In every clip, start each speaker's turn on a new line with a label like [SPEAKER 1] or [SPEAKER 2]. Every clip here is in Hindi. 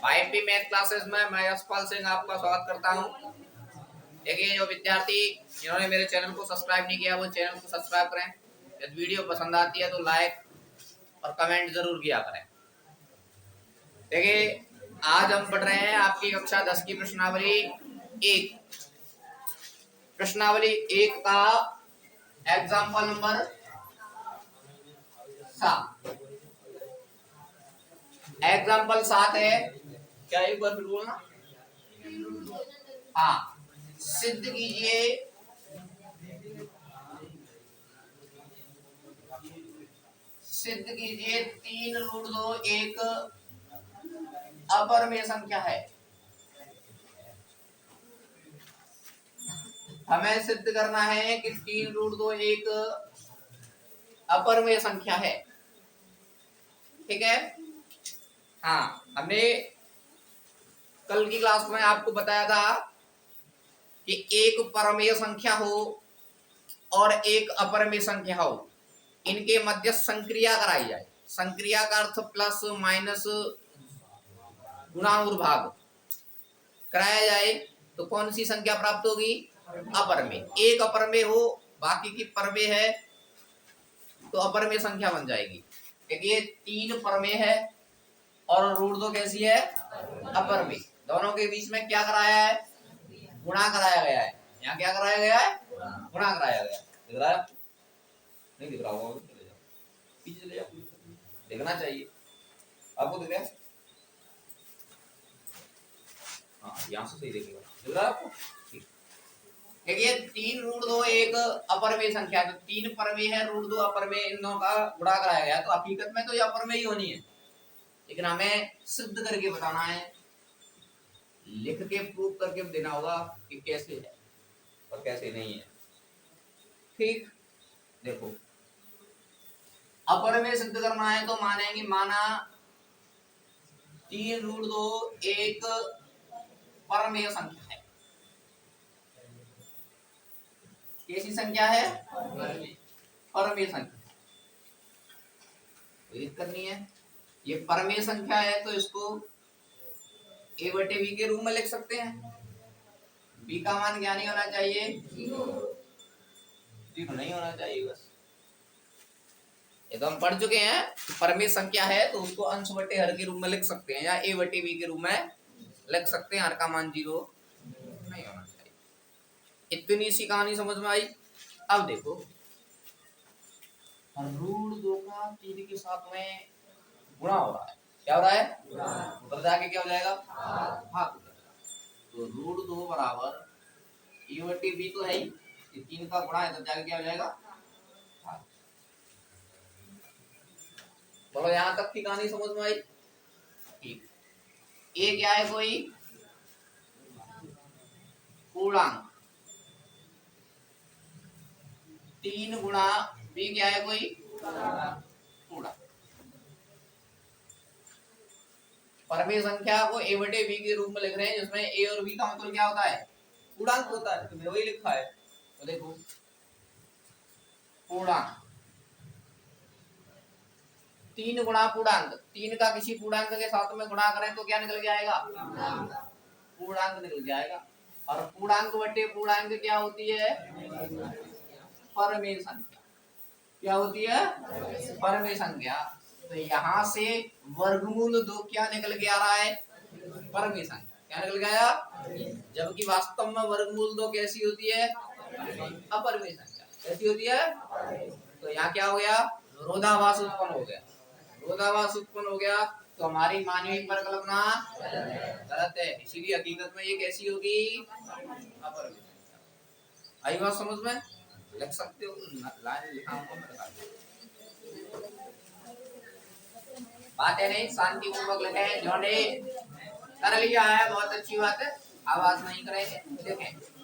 [SPEAKER 1] 5B मैथ क्लासेस में मैं यशपाल सिंह आपका स्वागत करता हूं। देखिए, जो विद्यार्थी जिन्होंने मेरे चैनल को सब्सक्राइब नहीं किया वो चैनल को सब्सक्राइब करें। यदि वीडियो पसंद आती है तो लाइक और कमेंट जरूर किया करें। देखिए, आज हम पढ़ रहे हैं आपकी कक्षा 10 की प्रश्नावली 1। प्रश्नावली 1 का एग्जाम्पल नंबर 7। एग्जाम्पल 7 है क्या? एक बार फिर बोलना। हाँ, सिद्ध कीजिए सिद्ध कीजिए 3√2 एक अपरिमेय संख्या है। हमें सिद्ध करना है कि 3√2 एक अपरिमेय संख्या है। ठीक है। हाँ, हमने कल की क्लास में आपको बताया था कि एक परमेय संख्या हो और एक अपरिमेय संख्या हो, इनके मध्य संक्रिया कराई जाए। संक्रिया का अर्थ प्लस माइनस गुणा और भाग कराया जाए तो कौन सी संख्या प्राप्त होगी? अपरिमेय। एक अपरिमेय हो, बाकी की परमेय है तो अपरिमेय संख्या बन जाएगी। देखिए, 3 परमेय है और √2 कैसी है? अपरिमेय। दोनों के बीच में क्या कराया है? गुणा कराया गया है। यहाँ क्या कराया गया है? गुणा कराया गया है। दिख रहा है? नहीं दिख रहा होगा, चले जाओ पीछे, चले जाओ, देखना चाहिए आपको। दिख रहा है? हाँ, यहाँ से सही देखेगा। दिख रहा है आपको? देखिए, 3√2 एक अपरिमेय संख्या है, तो 3 परमेय है, √2 अपरिमेय, इन दोनों का गुणा कराया गया। तो हकीकत में तो ये अपरिमेय ही होनी है, लेकिन हमें सिद्ध करके बताना है, लिख के प्रूव करके देना होगा कि कैसे है और कैसे नहीं है। ठीक, देखो, अपरिमेय सिद्ध करना है तो मानेंगे, माना 3√2 एक परमेय संख्या है। कैसी संख्या है? परमेय संख्या। कोई दिक्कत नहीं है। ये परमेय संख्या है तो इसको a/b के रूप में लिख सकते हैं। b का मान क्या नहीं होना चाहिए? 0 नहीं होना चाहिए। बस ये तो हम पढ़ चुके हैं। परमेय संख्या है तो उसको अंश बटे हर के रूप में लिख सकते हैं, या a/b के रूप में लिख सकते हैं। हर का मान 0 नहीं होना चाहिए। इतनी सी कहानी समझ में आई। अब देखो, √2 का 3 के साथ में गुणा हो रहा है। क्या हो रहा है? उधर जाके क्या हो जाएगा? भाग हो जाएगा। तो √2 बराबर a/b तो है ही, 3 का गुणा है तो जाके क्या हो जाएगा? भाग। बोलो, यहाँ तक की कहानी समझ में आई? ठीक। ए क्या है? कोई पूर्णांक। 3 गुणा b क्या है? कोई पूर्णांक। परमेय संख्या को a/b के रूप में लिख रहे हैं, जिसमें a और b का मतलब क्या होता है? पूर्णांक होता है। तो वही लिखा है। तो देखो, पूर्णांक 3 गुणा पूर्णांक, 3 का किसी पूर्णांक के साथ में गुणा करें तो क्या निकल के आएगा? पूर्णांक निकल के आएगा। और पूर्णांक बटे पूर्णांक क्या होती है? परमेय संख्या। क्या होती है? परमेय संख्या। तो यहाँ से वर्गमूल 2 क्या निकल के आ रहा है? परमेय संख्या। क्या निकल के आया? जबकि वास्तव में वर्गमूल 2 कैसी होती है? अपरिमेय संख्या। कैसी होती है? तो यहाँ क्या हो गया? विरोधाभास उत्पन्न हो गया। विरोधाभास उत्पन्न हो गया तो हमारी मानवीय परिकल्पना गलत है। इसीलिए हकीकत में ये कैसी होगी? अपरिमेय संख्या। आई बात समझ में? लिख सकते हो, लाइन लिखा हूं, बातें नहीं, शांतिपूर्वक लिखें। जिन्होंने कर लिया है बहुत अच्छी बात है, आवाज नहीं करेंगे, लिखें।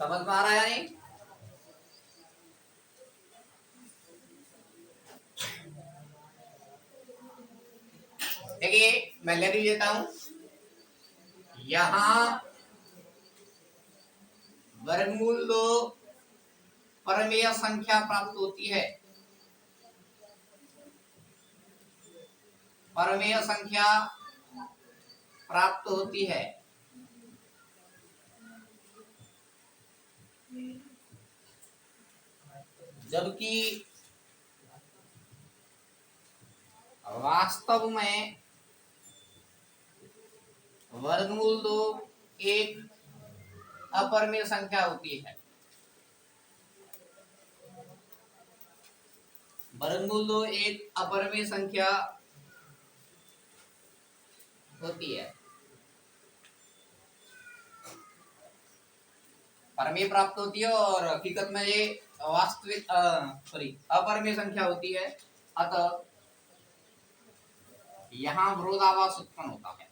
[SPEAKER 1] समझ में आ रहा है या नहीं? देखिए मैं लिख लेता हूं, यहां वर्गमूल 2 परमेय संख्या प्राप्त होती है। परमेय संख्या प्राप्त होती है जबकि वास्तव में वर्गमूल 2 एक अपरिमेय संख्या होती है। वर्गमूल 2 एक अपरिमेय संख्या होती है। परमेय प्राप्त होती है और हकीकत में ये वास्तविक अपरिमेय संख्या होती है। अतः यहां विरोधाभास उत्पन्न होता है।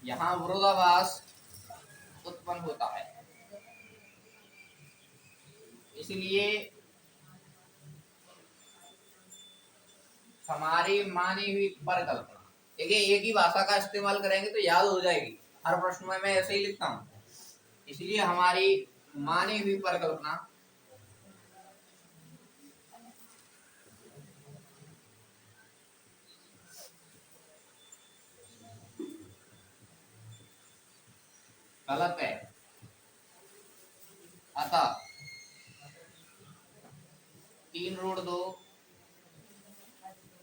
[SPEAKER 1] यहां विरोधाभास उत्पन्न होता है। इसलिए हमारी मानी हुई परिकल्पना, देखिए एक ही भाषा का इस्तेमाल करेंगे तो याद हो जाएगी, हर प्रश्न में मैं ऐसे ही लिखता हूं। इसलिए हमारी मानी हुई परिकल्पना गलत है। अतः 3√2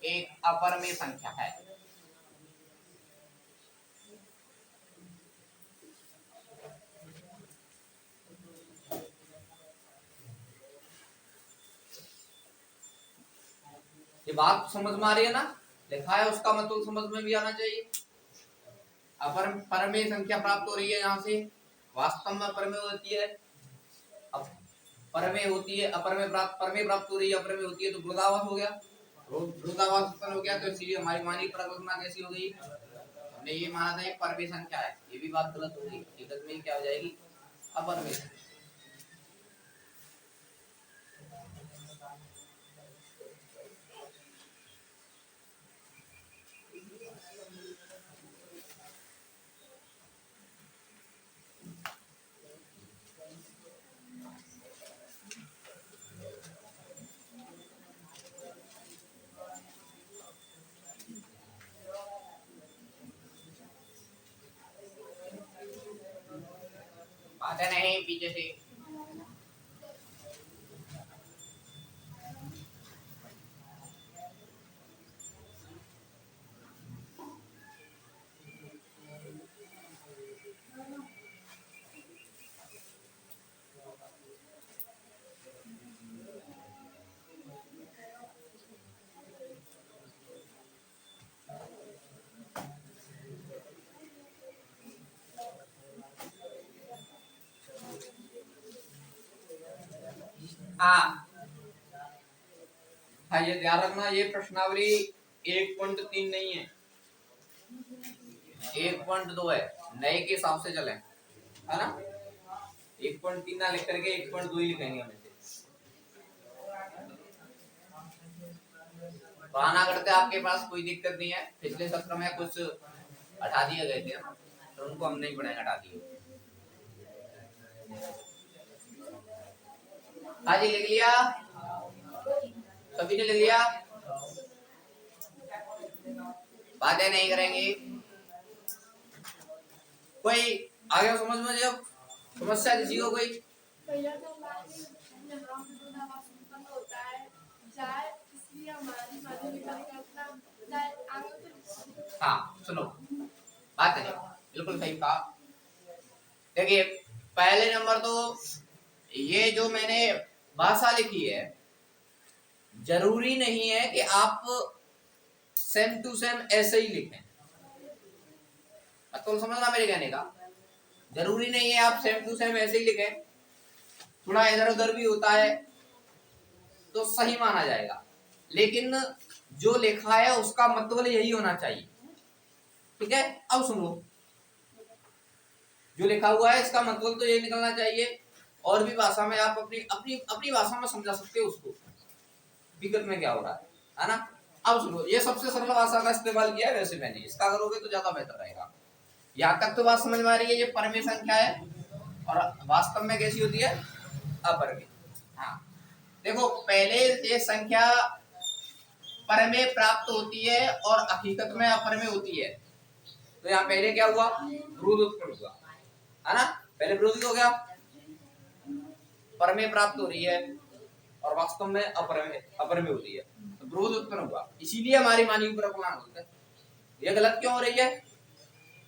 [SPEAKER 1] एक अपरिमेय संख्या है। ये बात समझ में आ रही है ना? लिखा है उसका मतलब समझ में भी आना चाहिए। परमेय संख्या प्राप्त हो रही है, यहाँ से वास्तव में परमेय होती है, परमेय होती है, अपरमेय प्राप्त हो रही है, अपरमेय होती है, तो विरोधाभास हो गया। विरोधाभास उत्पन्न हो गया, तो इसलिए हमारी मानी परिकल्पना कैसी हो गई? हमने ये माना था एक परमेय संख्या है, ये भी बात गलत हो गई। हकीकत में क्या हो जाएगी? अपरमेय संख्या। बातें नहीं पीछे से। हाँ, ये ध्यान रखना, ये प्रश्नावली 1.3 नहीं है, 1.2 है। नए के हिसाब से चले, है ना? 1.3 ना लिख करके 1.2 ही लिखेंगे हम इसे। बहाना करते आपके पास कोई दिक्कत नहीं है। पिछले सत्र में कुछ हटा दिए गए थे, तो उनको हम नहीं पढ़ाएंगे, हटा दिए। हाँ जी, लिख लिया? सभी ने लिख लिया? बातें नहीं करेंगे कोई। आगे समझ में, जब समस्या किसी को कोई हाँ सुनो, बात नहीं, बिल्कुल सही कहा। देखिए पहले नंबर तो ये जो मैंने भाषा लिखी है, जरूरी नहीं है कि आप सेम टू सेम ऐसे ही लिखें। तो समझना मेरे कहने का, जरूरी नहीं है आप सेम टू सेम ऐसे ही लिखें, थोड़ा इधर उधर भी होता है तो सही माना जाएगा। लेकिन जो लिखा है उसका मतलब यही होना चाहिए। ठीक है, अब सुनो, जो लिखा हुआ है इसका मतलब तो ये निकलना चाहिए, और भी भाषा में आप अपनी अपनी अपनी भाषा में समझा सकते हो उसको विगत में क्या हो रहा है ना। अब सुनो, ये सबसे सरल भाषा का इस्तेमाल किया है, वैसे मैंने इसका करोगे तो ज्यादा बेहतर रहेगा। यहाँ तक तो बात समझ में आ रही है, ये परमेय संख्या है और वास्तव में कैसी होती है, अपरमेय। हाँ देखो, पहले ये संख्या परमेय प्राप्त होती है और हकीकत में अपरमेय होती है। तो यहाँ पहले क्या हुआ, विरोध उत्पन्न हुआ, है ना। पहले विरोधी हो गया, परमेय प्राप्त हो रही है और वास्तव में अपरमेय होती है, तो विरोध उत्पन्न हुआ। इसीलिए हमारी मानवीय परिकल्पना होती है, ये गलत क्यों हो रही है,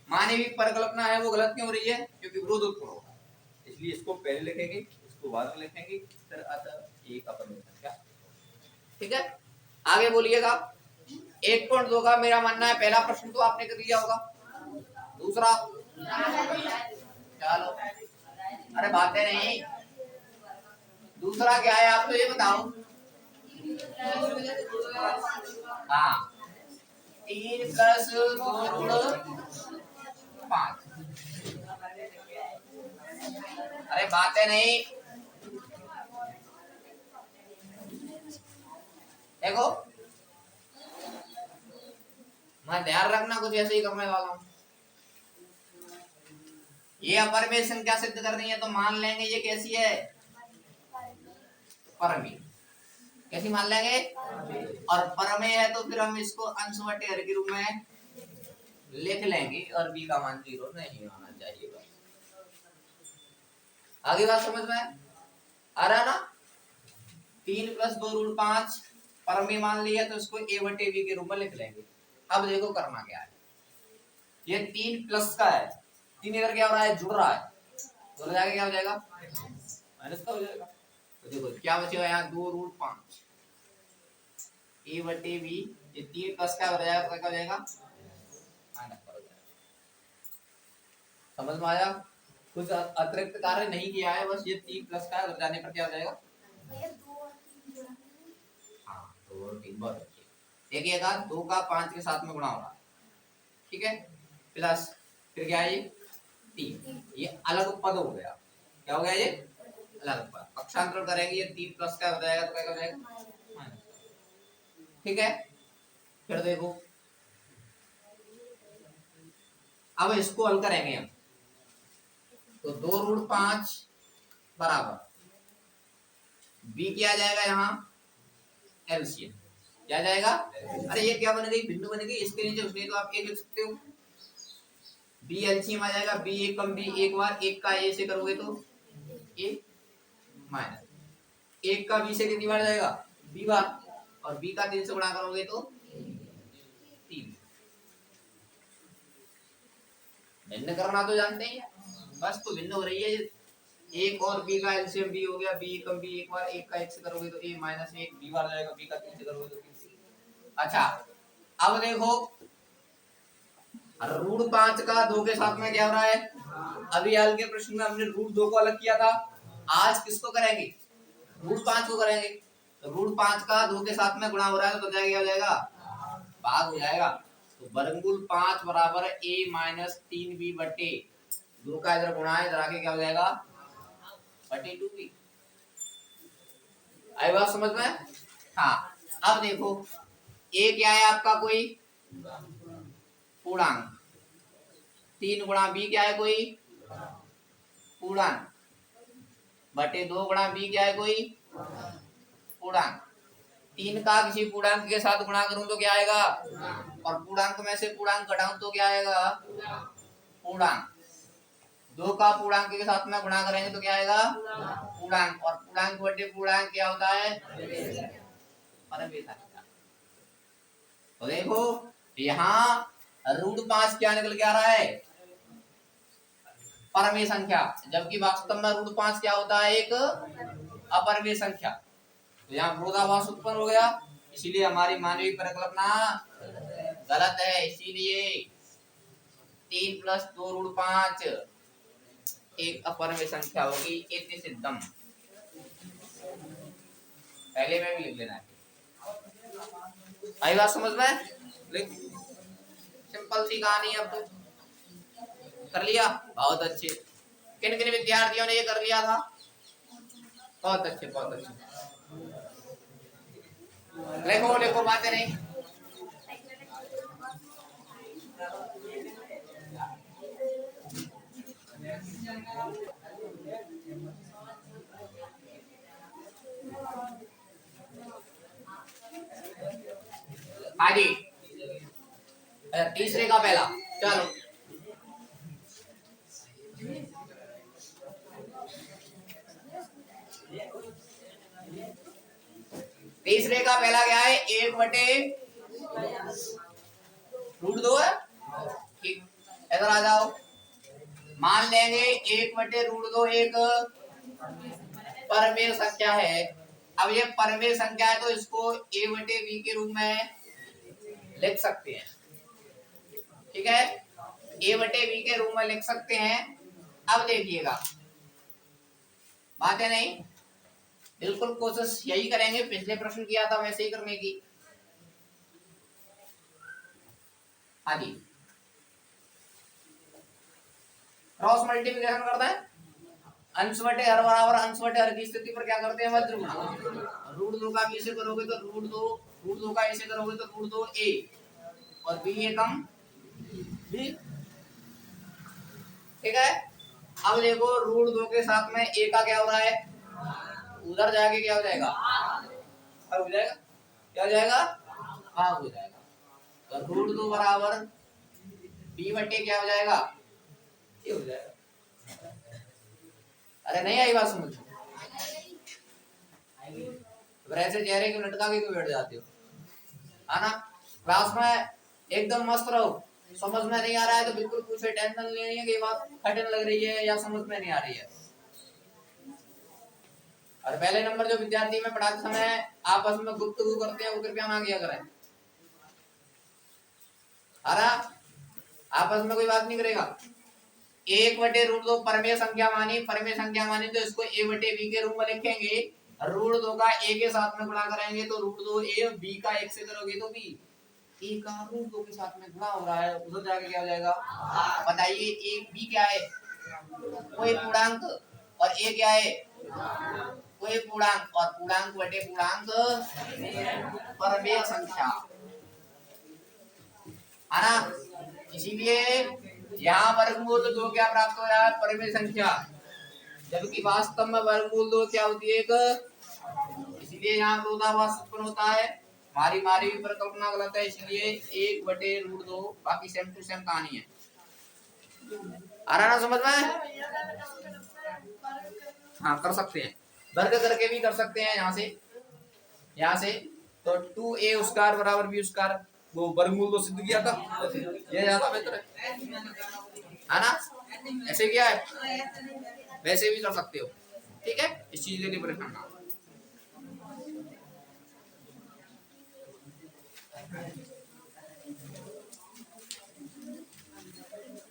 [SPEAKER 1] मानवीय परिकल्पना है वो गलत क्यों हो रही है, क्योंकि विरोध उत्पन्न होगा। इसलिए इसको पहले लिखेंगे, इसको बाद में लिखेंगे, फिर अतः एक अपरमेय संख्या। ठीक है, आगे बोलिएगा। 1.2 का मेरा मानना है पहला प्रश्न तो आपने कर लिया होगा, दूसरा चलो, अरे बातें नहीं, दूसरा क्या है आप तो ये बताओ। हाँ, 3 + 2 × 5। अरे बातें नहीं, देखो मैं ध्यान रखना, कुछ ऐसे ही करने वाला हूँ। ये अपरमेय संख्या सिद्ध करनी है तो मान लेंगे ये कैसी है, परमेय। कैसी मान लेंगे, और परमेय है तो फिर हम इसको अंश बटे हर के रूप में लिख लेंगे और b का मान 0 नहीं होना चाहिए। बस आगे बात समझ में आ रहा ना। 3 + 2 √ 5 परमेय मान लिया तो इसको a बटे b के रूप में लिख लेंगे। अब देखो करना क्या है, ये 3 प्लस का है, 3 इधर क्या हो रहा है, जुड़ रहा है, तो जाएगा क्या हो जाएगा, माइनस का हो जाएगा। तो देखो क्या बचेगा यहाँ, 2 √ 5 a बटे b, ये 3 प्लस का हो जाएगा तो क्या हो जाएगा, माइनस का हो जाएगा। समझ में आया, कुछ अतिरिक्त कार्य नहीं किया है, बस ये 3 प्लस का हो जाने पर क्या हो जाएगा, हाँ 2 और 3 बहुत अच्छे। देखिएगा 2 का 5 के साथ में गुणा हो रहा है, ठीक है, प्लस फिर क्या है ये 3, ये अलग पद हो गया, क्या हो गया ये अलग पद, पक्षांतर करेंगे ये 3 प्लस का हो जाएगा तो क्या हो जाएगा माइनस, ठीक है। फिर देखो अब इसको हल करेंगे हम, तो 2 √ 5 बराबर b क्या जाएगा यहाँ एलसीएम, क्या जाएगा, अरे ये क्या बन गई, बिंदु बन गई, इसके नीचे उसके तो आप एक लिख सकते हो, b एलसीएम आ जाएगा, b एक कम b एक बार, एक का a से करोगे तो a माइनस एक का b से कितनी बार जाएगा, b बार, और b का 3 से गुणा करोगे तो 3। भिन्न करना तो जानते ही है, बस तो भिन्न हो रही है, एक और b का एलसीएम b हो गया, b कम b एक बार, एक का 1 से करोगे तो a माइनस 1, b बार जाएगा, b का 3 से करोगे तो 3। अच्छा अब देखो √5 का 2 के साथ में क्या हो रहा है, अभी हाल के प्रश्न में हमने √2 को अलग किया था, आज किसको करेंगे, √5 को करेंगे। तो √5 का 2 के साथ में गुणा हो रहा है तो क्या हो जाएगा, भाग हो जाएगा, तो वर्गमूल 5 बराबर a माइनस 3b बटे 2 का इधर गुणा है, इधर आके क्या हो जाएगा बटे 2b। आई बात समझ में, हाँ। अब देखो a क्या है आपका, कोई पूर्णांक, 3 गुणा b क्या है, कोई पूर्णांक, बटे 2 गुणा b क्या है, कोई पूर्णांक। 3 का किसी पूर्णांक के साथ गुणा करूं तो क्या आएगा, और पूर्णांक में से पूर्णांक घटाऊं तो क्या आएगा पूर्णांक। 2 का पूर्णांक के साथ में गुणा करेंगे तो क्या आएगा पूर्णांक, और पूर्णांक बटे पूर्णांक क्या होता है परमेय संख्या। तो देखो यहाँ √5 क्या निकल के आ रहा है, परमेय संख्या, जबकि वास्तव में √5 क्या होता है, एक अपरमेय संख्या। तो यहाँ विरोधाभास उत्पन्न हो गया, इसीलिए हमारी मानवीय परिकल्पना गलत है। इसीलिए 3 + 2 √ 5 एक अपरमेय संख्या होगी, इति सिद्धम। पहले में भी लिख लेना है, आई बात समझ में, लिख सिंपल सी कहानी है। अब तो कर लिया, बहुत अच्छे। किन किन विद्यार्थियों ने ये कर लिया था? बहुत अच्छे, बहुत अच्छे। लिखो लिखो, बातें नहीं। हाँ जी, तीसरे का पहला, चलो। तीसरे का पहला क्या है? 1/√2 है। ठीक, इधर आ जाओ। मान लेंगे 1/√2 एक परमेय संख्या है। अब ये परमेय संख्या है तो इसको a/b के रूप में लिख सकते हैं। ठीक है, a/b के रूप में लिख सकते हैं। अब देखिएगा, बात है नहीं, बिल्कुल कोशिश यही करेंगे, पिछले प्रश्न किया था वैसे ही करने की। हाँ जी, क्रॉस मल्टीप्लिकेशन करते हैं। अंश बटे हर बराबर अंश बटे हर की स्थिति पर क्या करते हैं? वज्र गुणा। √2 का ऐसे करोगे तो √2 का ऐसे करोगे तो √2 a और b एकम b। ठीक है, अब देखो √2 के साथ में a का क्या हो रहा है? उधर जाके क्या हो जाएगा? अब हो जाएगा, क्या हो जाएगा? हाँ हो जाएगा। तो √2 बराबर b बटे क्या हो जाएगा? ये हो जाएगा। अरे नहीं आई बात समझ? ऐसे चेहरे को लटका के क्यों बैठ जाते हो? है ना, क्लास में एकदम मस्त रहो। समझ में नहीं आ रहा है तो बिल्कुल पूछे, टेंशन लेनी है कि ये बात कठिन लग रही है या समझ में नहीं आ रही है। और पहले नंबर जो विद्यार्थी में पढ़ाते समय आपस में गुफ्तगू करते हैं वो कृपया ना किया करें। आपस में कोई बात नहीं करेगा। 1/√2 परमेय संख्या मानी, परमेय संख्या मानी तो इसको a/b के रूप में लिखेंगे। √2 का a के साथ में गुणा करेंगे तो √2a, b का 1 से करोगे तो b। a का √2 के साथ में गुणा हो रहा है, उधर जाके क्या हो जाएगा? बताइए, a b क्या है? कोई पूर्णांक, और a क्या है? कोई पूर्णांक, और पूर्णांक बटे पूर्णांक परमेय संख्या, है ना। इसीलिए यहाँ वर्गमूल 2 क्या प्राप्त हो रहा है? परमेय संख्या, जबकि वास्तव में वर्गमूल 2 क्या होती है? एक। इसीलिए यहाँ विरोधाभास उत्पन्न होता है। हमारी भी परिकल्पना गलत है, इसलिए 1/√2। बाकी सेम टू सेम कहानी है। आ रहा ना समझ में? हाँ कर सकते हैं, वर्ग करके भी कर सकते हैं। यहाँ से तो 2a स्क्वायर बराबर b स्क्वायर, वो वर्गमूल तो सिद्ध किया था, ये ज्यादा बेहतर है ना। ऐसे किया है, वैसे भी कर सकते हो। ठीक है, इस चीज के लिए परेशान ना हो।